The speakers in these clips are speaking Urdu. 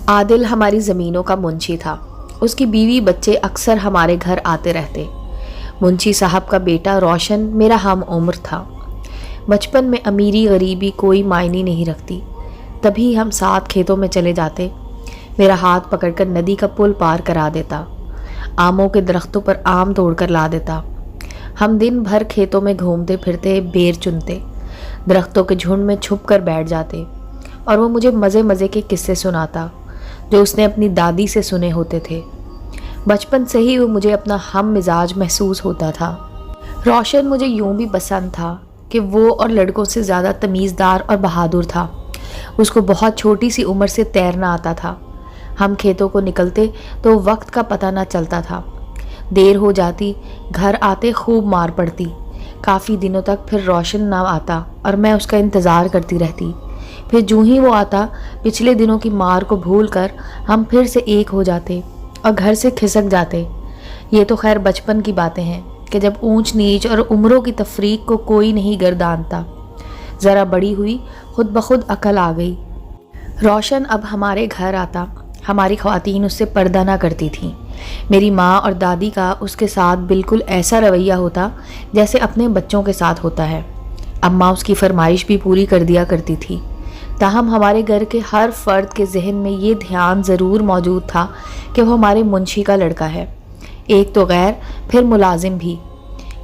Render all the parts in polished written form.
عادل ہماری زمینوں کا منشی تھا۔ اس کی بیوی بچے اکثر ہمارے گھر آتے رہتے۔ منشی صاحب کا بیٹا روشن میرا ہم عمر تھا۔ بچپن میں امیری غریبی کوئی معنی نہیں رکھتی، تبھی ہم ساتھ کھیتوں میں چلے جاتے۔ میرا ہاتھ پکڑ کر ندی کا پل پار کرا دیتا، آموں کے درختوں پر آم توڑ کر لا دیتا۔ ہم دن بھر کھیتوں میں گھومتے پھرتے بیر چنتے، درختوں کے جھنڈ میں چھپ کر بیٹھ جاتے، اور وہ مجھے مزے مزے کے قصے سناتا جو اس نے اپنی دادی سے سنے ہوتے تھے۔ بچپن سے ہی وہ مجھے اپنا ہم مزاج محسوس ہوتا تھا۔ روشن مجھے یوں بھی پسند تھا کہ وہ اور لڑکوں سے زیادہ تمیزدار اور بہادر تھا۔ اس کو بہت چھوٹی سی عمر سے تیرنا آتا تھا۔ ہم کھیتوں کو نکلتے تو وقت کا پتہ نہ چلتا تھا۔ دیر ہو جاتی، گھر آتے خوب مار پڑتی۔ کافی دنوں تک پھر روشن نہ آتا اور میں اس کا انتظار کرتی رہتی۔ پھر جوں ہی وہ آتا، پچھلے دنوں کی مار کو بھول کر ہم پھر سے ایک ہو جاتے اور گھر سے کھسک جاتے۔ یہ تو خیر بچپن کی باتیں ہیں کہ جب اونچ نیچ اور عمروں کی تفریق کو کوئی نہیں گردانتا۔ ذرا بڑی ہوئی، خود بخود عقل آ گئی۔ روشن اب ہمارے گھر آتا، ہماری خواتین اس سے پردہ نہ کرتی تھیں۔ میری ماں اور دادی کا اس کے ساتھ بالکل ایسا رویہ ہوتا جیسے اپنے بچوں کے ساتھ ہوتا ہے۔ اماں اس کی فرمائش بھی پوری کر دیا کرتی تھی۔ تاہم ہمارے گھر کے ہر فرد کے ذہن میں یہ دھیان ضرور موجود تھا کہ وہ ہمارے منشی کا لڑکا ہے، ایک تو غیر، پھر ملازم بھی۔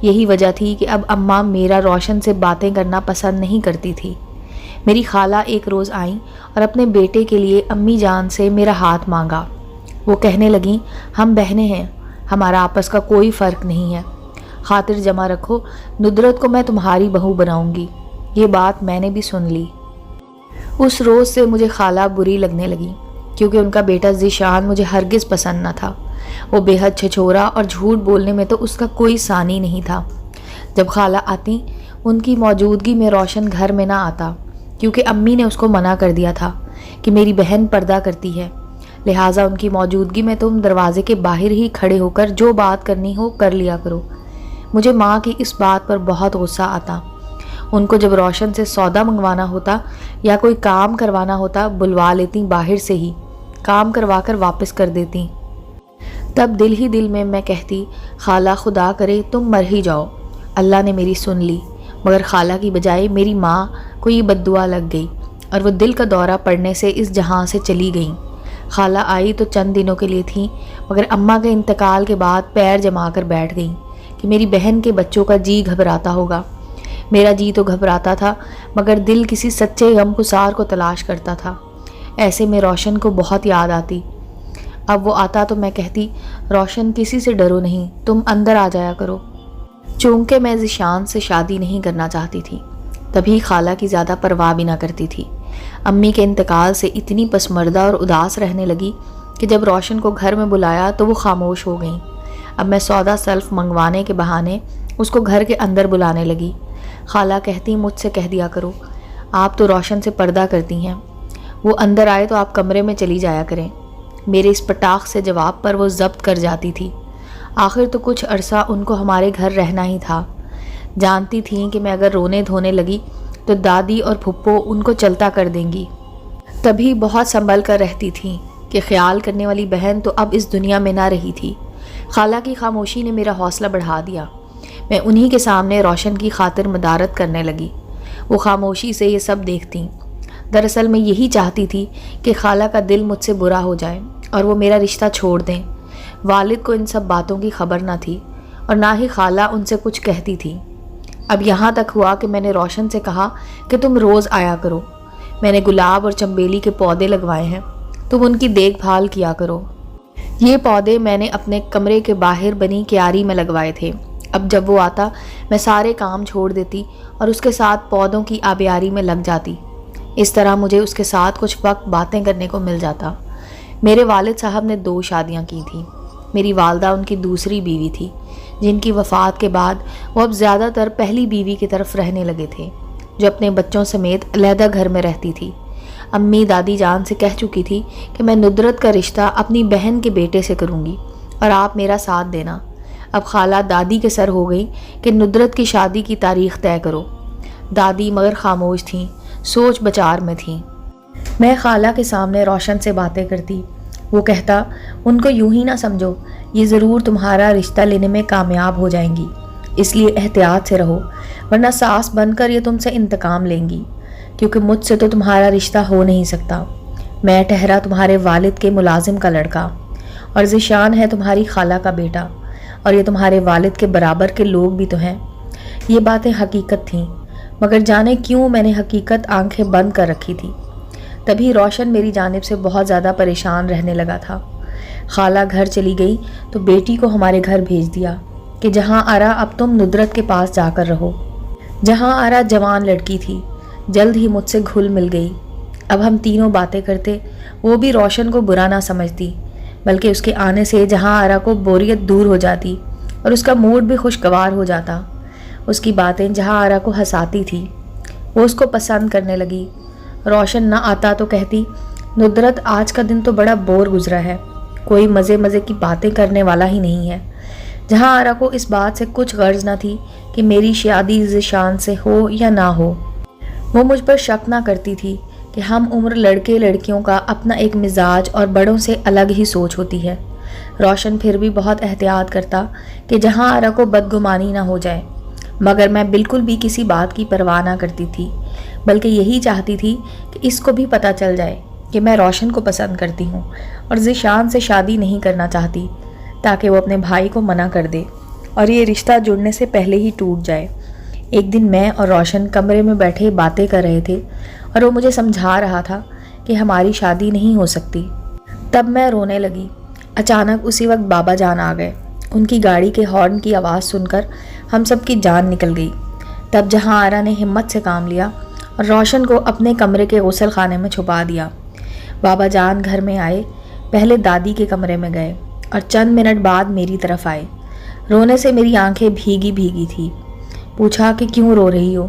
یہی وجہ تھی کہ اب اماں میرا روشن سے باتیں کرنا پسند نہیں کرتی تھی۔ میری خالہ ایک روز آئیں اور اپنے بیٹے کے لیے امی جان سے میرا ہاتھ مانگا۔ وہ کہنے لگیں، ہم بہنیں ہیں، ہمارا آپس کا کوئی فرق نہیں ہے، خاطر جمع رکھو، ندرت کو میں تمہاری بہو بناؤں گی۔ یہ بات میں نے بھی سن لی۔ اس روز سے مجھے خالہ بری لگنے لگی، کیونکہ ان کا بیٹا ذیشان مجھے ہرگز پسند نہ تھا۔ وہ بے حد چھچورا اور جھوٹ بولنے میں تو اس کا کوئی ثانی نہیں تھا۔ جب خالہ آتی، ان کی موجودگی میں روشن گھر میں نہ آتا، کیونکہ امی نے اس کو منع کر دیا تھا کہ میری بہن پردہ کرتی ہے، لہٰذا ان کی موجودگی میں تم دروازے کے باہر ہی کھڑے ہو کر جو بات کرنی ہو کر لیا کرو۔ مجھے ماں کی اس بات پر بہت غصہ آتا۔ ان کو جب روشن سے سودا منگوانا ہوتا یا کوئی کام کروانا ہوتا، بلوا لیتی باہر سے ہی، کام کروا کر واپس کر دیتی۔ تب دل ہی دل میں کہتی، خالہ خدا کرے تم مر ہی جاؤ۔ اللہ نے میری سن لی، مگر خالہ کی بجائے میری ماں کو یہ بد دعا لگ گئی اور وہ دل کا دورہ پڑنے سے اس جہاں سے چلی گئیں۔ خالہ آئی تو چند دنوں کے لیے تھیں، مگر اماں کے انتقال کے بعد پیر جما کر بیٹھ گئیں کہ میری بہن کے بچوں کا جی گھبراتا ہوگا۔ میرا جی تو گھبراتا تھا، مگر دل کسی سچے غم گسار کو تلاش کرتا تھا۔ ایسے میں روشن کو بہت یاد آتی۔ اب وہ آتا تو میں کہتی، روشن کسی سے ڈرو نہیں، تم اندر آ جایا کرو۔ چونکہ میں ذیشان سے شادی نہیں کرنا چاہتی تھی، تبھی خالہ کی زیادہ پرواہ بھی نہ کرتی تھی۔ امی کے انتقال سے اتنی پسمردہ اور اداس رہنے لگی کہ جب روشن کو گھر میں بلایا تو وہ خاموش ہو گئیں۔ اب میں سودا سلف منگوانے کے بہانے اس کو گھر کے اندر بلانے لگی۔ خالہ کہتی، مجھ سے کہہ دیا کرو، آپ تو روشن سے پردہ کرتی ہیں، وہ اندر آئے تو آپ کمرے میں چلی جایا کریں۔ میرے اس پٹاخ سے جواب پر وہ ضبط کر جاتی تھی۔ آخر تو کچھ عرصہ ان کو ہمارے گھر رہنا ہی تھا۔ جانتی تھیں کہ میں اگر رونے دھونے لگی تو دادی اور پھپھو ان کو چلتا کر دیں گی۔ تبھی بہت سنبھل کر رہتی تھیں کہ خیال کرنے والی بہن تو اب اس دنیا میں نہ رہی تھی۔ خالہ کی خاموشی نے میرا حوصلہ بڑھا دیا۔ میں انہی کے سامنے روشن کی خاطر مدارت کرنے لگی۔ وہ خاموشی سے یہ سب دیکھتیں۔ دراصل میں یہی چاہتی تھی کہ خالہ کا دل مجھ سے برا ہو جائے اور وہ میرا رشتہ چھوڑ دیں۔ والد کو ان سب باتوں کی خبر نہ تھی اور نہ ہی خالہ ان سے کچھ کہتی تھی۔ اب یہاں تک ہوا کہ میں نے روشن سے کہا کہ تم روز آیا کرو، میں نے گلاب اور چنبیلی کے پودے لگوائے ہیں، تم ان کی دیکھ بھال کیا کرو۔ یہ پودے میں نے اپنے کمرے کے باہر بنی کیاری میں لگوائے تھے۔ اب جب وہ آتا میں سارے کام چھوڑ دیتی اور اس کے ساتھ پودوں کی آبیاری میں لگ جاتی۔ اس طرح مجھے اس کے ساتھ کچھ وقت باتیں کرنے کو مل جاتا۔ میرے والد صاحب نے 2 شادیاں کی تھیں۔ میری والدہ ان کی دوسری بیوی تھی، جن کی وفات کے بعد وہ اب زیادہ تر پہلی بیوی کی طرف رہنے لگے تھے، جو اپنے بچوں سمیت علیحدہ گھر میں رہتی تھی۔ امی دادی جان سے کہہ چکی تھی کہ میں ندرت کا رشتہ اپنی بہن کے بیٹے سے کروں گی اور آپ میرا ساتھ دینا۔ اب خالہ دادی کے سر ہو گئی کہ ندرت کی شادی کی تاریخ طے کرو۔ دادی مگر خاموش تھیں، سوچ بچار میں تھیں۔ میں خالہ کے سامنے روشن سے باتیں کرتی، وہ کہتا ان کو یوں ہی نہ سمجھو، یہ ضرور تمہارا رشتہ لینے میں کامیاب ہو جائیں گی، اس لیے احتیاط سے رہو، ورنہ ساس بن کر یہ تم سے انتقام لیں گی، کیونکہ مجھ سے تو تمہارا رشتہ ہو نہیں سکتا۔ میں ٹھہرا تمہارے والد کے ملازم کا لڑکا، اور ذیشان ہے تمہاری خالہ کا بیٹا، اور یہ تمہارے والد کے برابر کے لوگ بھی تو ہیں۔ یہ باتیں حقیقت تھیں، مگر جانے کیوں میں نے حقیقت آنکھیں بند کر رکھی تھی۔ تبھی روشن میری جانب سے بہت زیادہ پریشان رہنے لگا تھا۔ خالہ گھر چلی گئی تو بیٹی کو ہمارے گھر بھیج دیا کہ جہاں آرا اب تم ندرت کے پاس جا کر رہو۔ جہاں آرا جوان لڑکی تھی، جلد ہی مجھ سے گھل مل گئی۔ اب ہم تینوں باتیں کرتے، وہ بھی روشن کو برا نہ سمجھتی، بلکہ اس کے آنے سے جہاں آرا کو بوریت دور ہو جاتی اور اس کا موڈ بھی خوشگوار ہو جاتا۔ اس کی باتیں جہاں آرا کو ہنساتی تھی، وہ اس کو پسند کرنے لگی۔ روشن نہ آتا تو کہتی، ندرت آج کا دن تو بڑا بور گزرا ہے، کوئی مزے مزے کی باتیں کرنے والا ہی نہیں ہے۔ جہاں آرا کو اس بات سے کچھ غرض نہ تھی کہ میری شادی ذیشان سے ہو یا نہ ہو۔ وہ مجھ پر شک نہ کرتی تھی کہ ہم عمر لڑکے لڑکیوں کا اپنا ایک مزاج اور بڑوں سے الگ ہی سوچ ہوتی ہے۔ روشن پھر بھی بہت احتیاط کرتا کہ جہاں آرا کو بدگمانی نہ ہو جائے، مگر میں بالکل بھی کسی بات کی پرواہ نہ کرتی تھی، بلکہ یہی چاہتی تھی کہ اس کو بھی پتہ چل جائے کہ میں روشن کو پسند کرتی ہوں اور ذیشان سے شادی نہیں کرنا چاہتی، تاکہ وہ اپنے بھائی کو منع کر دے اور یہ رشتہ جڑنے سے پہلے ہی ٹوٹ جائے۔ ایک دن میں اور روشن کمرے میں بیٹھے باتیں کر رہے تھے اور وہ مجھے سمجھا رہا تھا کہ ہماری شادی نہیں ہو سکتی۔ تب میں رونے لگی۔ اچانک اسی وقت بابا جان آ گئے۔ ان کی گاڑی کے ہارن کی آواز سن کر ہم سب کی جان نکل گئی۔ تب جہاں آرا نے ہمت سے کام لیا اور روشن کو اپنے کمرے کے غسل خانے میں چھپا دیا۔ بابا جان گھر میں آئے، پہلے دادی کے کمرے میں گئے اور چند منٹ بعد میری طرف آئے۔ رونے سے میری آنکھیں بھیگی بھیگی تھی۔ پوچھا کہ کیوں رو رہی ہو؟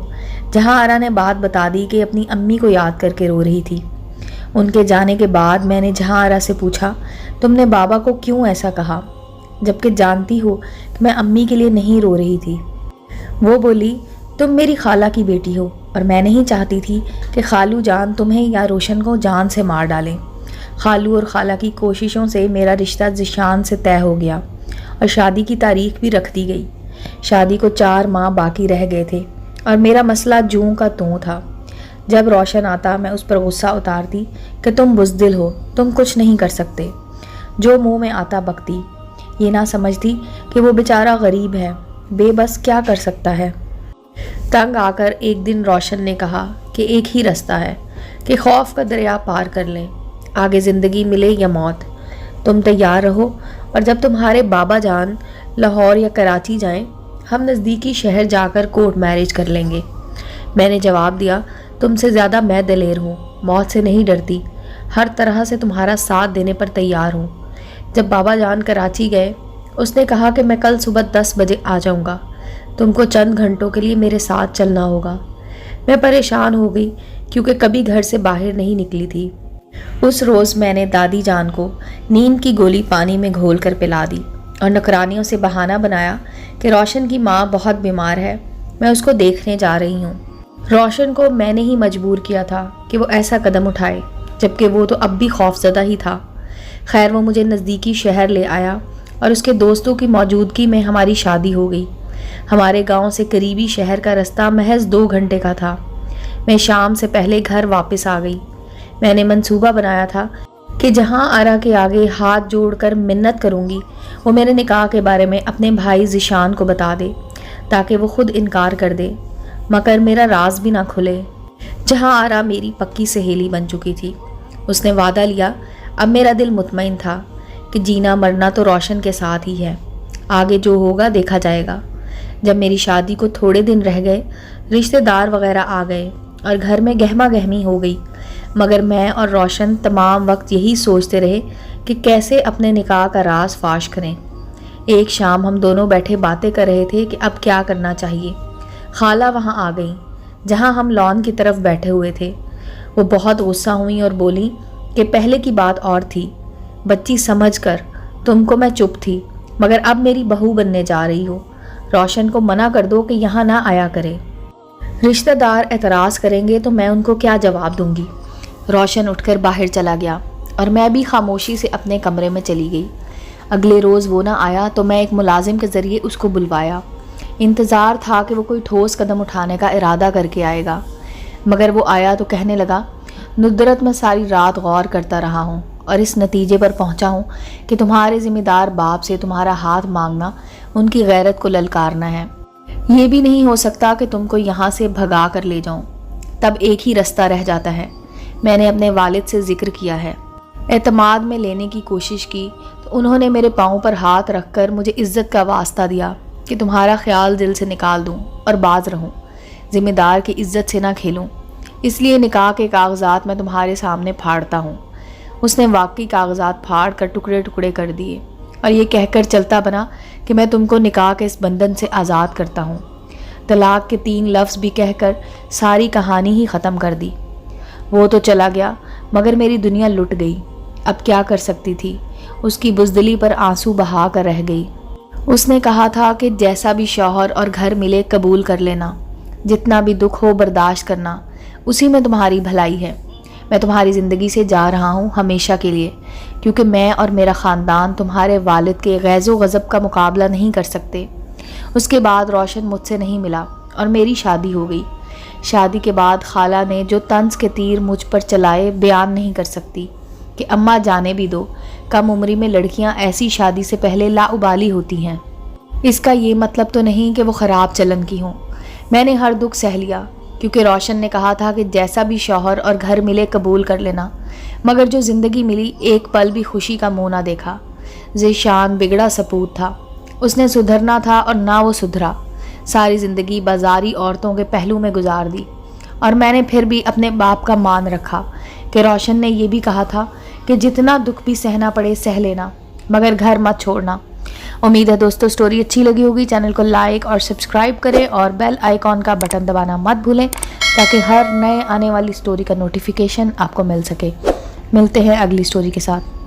جہاں آرا نے بات بتا دی کہ اپنی امی کو یاد کر کے رو رہی تھی۔ ان کے جانے کے بعد میں نے جہاں آرا سے پوچھا، تم نے بابا کو کیوں ایسا کہا، جبکہ جانتی ہو کہ میں امی کے لیے نہیں رو رہی تھی؟ وہ بولی، تم میری خالہ کی بیٹی ہو اور میں نہیں چاہتی تھی کہ خالو جان تمہیں یا روشن کو جان سے مار ڈالیں۔ خالو اور خالہ کی کوششوں سے میرا رشتہ ذیشان سے طے ہو گیا اور شادی کی تاریخ بھی رکھ دی گئی۔ شادی کو 4 ماہ باقی رہ گئے تھے اور میرا مسئلہ جوں کا توں تھا۔ جب روشن آتا میں اس پر غصہ اتارتی کہ تم بزدل ہو، تم کچھ نہیں کر سکتے۔ جو منہ میں آتا بکتی، یہ نہ سمجھتی کہ وہ بیچارہ غریب ہے، بے بس کیا کر سکتا ہے۔ تنگ آ کر ایک دن روشن نے کہا کہ ایک ہی رستہ ہے کہ خوف کا دریا پار کر لیں، آگے زندگی ملے یا موت۔ تم تیار رہو اور جب تمہارے بابا جان لاہور یا کراچی جائیں، ہم نزدیکی شہر جا کر کورٹ میرج کر لیں گے۔ میں نے جواب دیا، تم سے زیادہ میں دلیر ہوں، موت سے نہیں ڈرتی، ہر طرح سے تمہارا ساتھ دینے پر تیار ہوں۔ جب بابا جان کراچی گئے، اس نے کہا کہ میں کل صبح 10 بجے آ جاؤں گا، تم کو چند گھنٹوں کے لیے میرے ساتھ چلنا ہوگا۔ میں پریشان ہو گئی کیونکہ کبھی گھر سے باہر نہیں نکلی تھی۔ اس روز میں نے دادی جان کو نیند کی گولی پانی میں گھول کر پلا دی اور نوکرانیوں سے بہانہ بنایا کہ روشن کی ماں بہت بیمار ہے، میں اس کو دیکھنے جا رہی ہوں۔ روشن کو میں نے ہی مجبور کیا تھا کہ وہ ایسا قدم اٹھائے، جبکہ وہ تو اب بھی خوفزدہ ہی تھا۔ خیر وہ مجھے نزدیکی شہر لے آیا اور اس کے دوستوں کی موجودگی میں ہماری شادی ہو گئی۔ ہمارے گاؤں سے قریبی شہر کا رستہ محض 2 گھنٹے کا تھا۔ میں شام سے پہلے گھر واپس آ گئی۔ میں نے منصوبہ بنایا تھا کہ جہاں آرا کے آگے ہاتھ جوڑ کر منت کروں گی، وہ میرے نکاح کے بارے میں اپنے بھائی ذیشان کو بتا دے تاکہ وہ خود انکار کر دے، مگر میرا راز بھی نہ کھلے۔ جہاں آرا میری پکی سہیلی بن چکی تھی، اس نے وعدہ لیا۔ اب میرا دل مطمئن تھا کہ جینا مرنا تو روشن کے ساتھ ہی ہے، آگے جو ہوگا دیکھا جائے گا۔ جب میری شادی کو تھوڑے دن رہ گئے، رشتہ دار وغیرہ آ گئے اور گھر میں گہما گہمی ہو گئی، مگر میں اور روشن تمام وقت یہی سوچتے رہے کہ کیسے اپنے نکاح کا راز فاش کریں۔ ایک شام ہم دونوں بیٹھے باتیں کر رہے تھے کہ اب کیا کرنا چاہیے۔ خالہ وہاں آ گئیں جہاں ہم لان کی طرف بیٹھے ہوئے تھے۔ وہ بہت غصہ ہوئیں اور بولی کہ پہلے کی بات اور تھی، بچی سمجھ کر، تم کو میں چپ تھی، مگر اب میری بہو بننے جا رہی ہو، روشن کو منع کر دو کہ یہاں نہ آیا کرے۔ رشتہ دار اعتراض کریں گے تو میں ان کو کیا جواب دوں گی؟ روشن اٹھ کر باہر چلا گیا اور میں بھی خاموشی سے اپنے کمرے میں چلی گئی۔ اگلے روز وہ نہ آیا تو میں ایک ملازم کے ذریعے اس کو بلوایا۔ انتظار تھا کہ وہ کوئی ٹھوس قدم اٹھانے کا ارادہ کر کے آئے گا، مگر وہ آیا تو کہنے لگا، ندرت میں ساری رات غور کرتا رہا ہوں اور اس نتیجے پر پہنچا ہوں کہ تمہارے ذمہ دار باپ سے تمہارا ہاتھ مانگنا ان کی غیرت کو للکارنا ہے۔ یہ بھی نہیں ہو سکتا کہ تم کو یہاں سے بھگا کر لے جاؤں، تب ایک ہی رستہ رہ جاتا ہے۔ میں نے اپنے والد سے ذکر کیا ہے، اعتماد میں لینے کی کوشش کی تو انہوں نے میرے پاؤں پر ہاتھ رکھ کر مجھے عزت کا واسطہ دیا کہ تمہارا خیال دل سے نکال دوں اور باز رہوں، ذمہ دار کی عزت سے نہ کھیلوں، اس لیے نکاح کے کاغذات میں تمہارے سامنے پھاڑتا ہوں۔ اس نے واقعی کاغذات پھاڑ کر ٹکڑے ٹکڑے کر دیے اور یہ کہہ کر چلتا بنا کہ میں تم کو نکاح کے اس بندھن سے آزاد کرتا ہوں۔ طلاق کے 3 لفظ بھی کہہ کر ساری کہانی ہی ختم کر دی۔ وہ تو چلا گیا مگر میری دنیا لٹ گئی۔ اب کیا کر سکتی تھی؟ اس کی بزدلی پر آنسو بہا کر رہ گئی۔ اس نے کہا تھا کہ جیسا بھی شوہر اور گھر ملے قبول کر لینا، جتنا بھی دکھ ہو برداشت کرنا، اسی میں تمہاری بھلائی ہے۔ میں تمہاری زندگی سے جا رہا ہوں ہمیشہ کے لیے، کیونکہ میں اور میرا خاندان تمہارے والد کے غیظ و غضب کا مقابلہ نہیں کر سکتے۔ اس کے بعد روشن مجھ سے نہیں ملا اور میری شادی ہو گئی۔ شادی کے بعد خالہ نے جو طنز کے تیر مجھ پر چلائے بیان نہیں کر سکتی کہ اماں جانے بھی دو، کم عمری میں لڑکیاں ایسی شادی سے پہلے لاابالی ہوتی ہیں۔ اس کا یہ مطلب تو نہیں کہ وہ خراب چلن کی ہوں۔ میں نے ہر دکھ سہ لیا کیونکہ روشن نے کہا تھا کہ جیسا بھی شوہر اور گھر ملے قبول کر لینا، مگر جو زندگی ملی ایک پل بھی خوشی کا منہ نہ دیکھا۔ ذیشان بگڑا سپوت تھا، اس نے سدھرنا تھا اور نہ وہ سدھرا۔ ساری زندگی بازاری عورتوں کے پہلو میں گزار دی، اور میں نے پھر بھی اپنے باپ کا مان رکھا کہ روشن نے یہ بھی کہا تھا کہ جتنا دکھ بھی سہنا پڑے سہ لینا، مگر گھر مت چھوڑنا۔ امید ہے دوستو سٹوری اچھی لگی ہوگی۔ چینل کو لائک اور سبسکرائب کریں اور بیل آئیکن کا بٹن دبانا مت بھولیں تاکہ ہر نئے آنے والی سٹوری کا نوٹیفیکیشن آپ کو مل سکے۔ ملتے ہیں اگلی سٹوری کے ساتھ۔